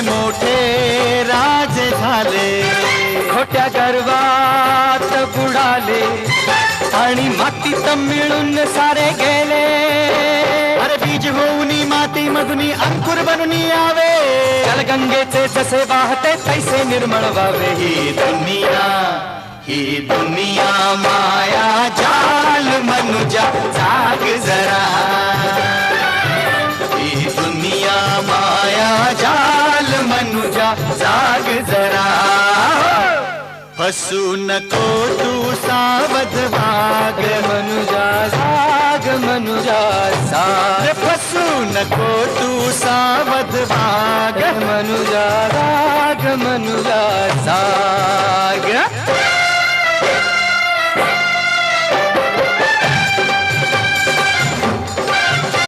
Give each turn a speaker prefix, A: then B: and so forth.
A: मोठे राजे झाले,
B: खोट्या गर्वात बुडाले आणि मातीत मिळून सारे गेले.
A: अरे बीज होऊनी माती मधुनी अंकुर बनून यावे,
B: जलगंगेचे जसे वाहते तैसे निर्मळ व्हावे.
A: ही दुनिया माया जाल मनुजा जाग जरा, ही दुनिया माया जाल मनुजा जाग जरा. फसू नको तू सावध वाग
B: मनुजा जाग मनुजा जाग.
A: फसू नको तू सावध वाग
B: मनुजा जाग मनुजा जाग.